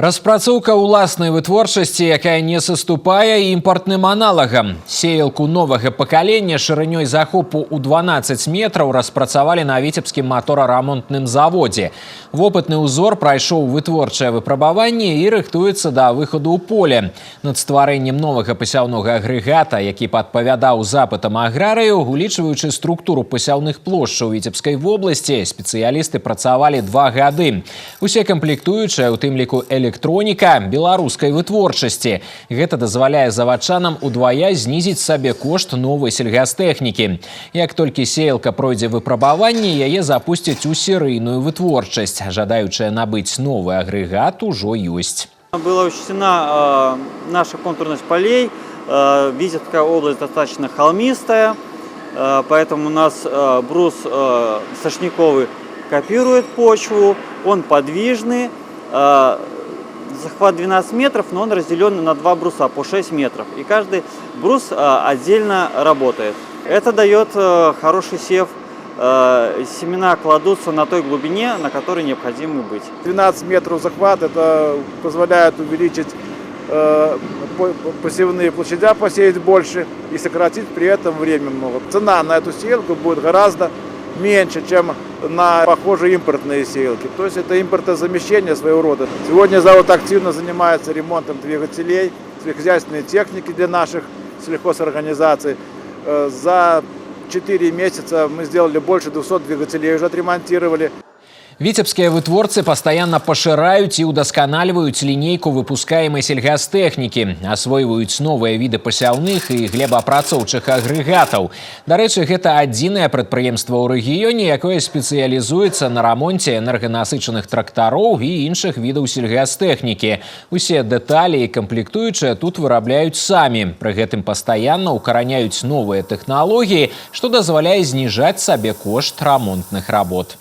Распрацоўка ўласнай вытворчасці, якая не саступае імпартным аналагам. Сеялку новага пакалення шырынёй захопу ў 12 метраў распрацавалі на віцебскім моторарамонтным заводзе. Вопытны ўзор прайшоў вытворчае выпрабаванне і рыхтуецца да выхаду ў поле. Над стварэннем новага пасяўнога агрэгата, які падпавядаў запытам аграрыяў, улічваючы структуру пасяўных плошчаў Віцебскай вобласці, спецыялісты працавалі 2 гады. Усе камплектуючыя, у тым ліку электроніка, беларускай вытворчасці. Гэта дазваляе завадчанам удвая знізіць сабе кошт новай сельгастэхнікі. Як толькі сеялка пройдзе выпрабаванне, яе запусцяць у серыйную вытворчасць. Жадаючыя набыць новы агрэгат ужо ёсць. Была учтена наша контурность полей. Витебская область достаточно холмистая, поэтому у нас брус сошниковый копирует почву, он подвижный. Захват 12 метров, но он разделен на 2 бруса по 6 метров. И каждый брус отдельно работает. Это дает хороший сев. Семена кладутся на той глубине, на которой необходимо быть. 12 метров захват, это позволяет увеличить посевные площадя, посеять больше и сократить при этом время много. Цена на эту сеялку будет гораздо меньше, чем на похожие импортные сеялки. То есть это импортозамещение своего рода. Сегодня завод активно занимается ремонтом двигателей, сельскохозяйственной техники для наших сельхозорганизаций. За 4 месяца мы сделали больше 200 двигателей, уже отремонтировали. Віцебскія вытворцы пастаянна пашыраюць і ўдасканальваюць лінейку выпускаемай сельгастэхнікі, асвойваюць новыя віды пасяўных і глебаапрацоўчых агрэгатаў. Дарэчы, гэта адзінае прадпрыемства ў рэгіёне, якое спецыялізуецца на рамонце энерганасычаных трактароў і іншых відаў сельгастэхнікі. Усе дэталі і камплектуючыя тут вырабляюць самі. Пры гэтым пастаянна ўкараняюць новыя тэхналогіі, што дазваляе зніжаць сабе кошт рамонтных работ.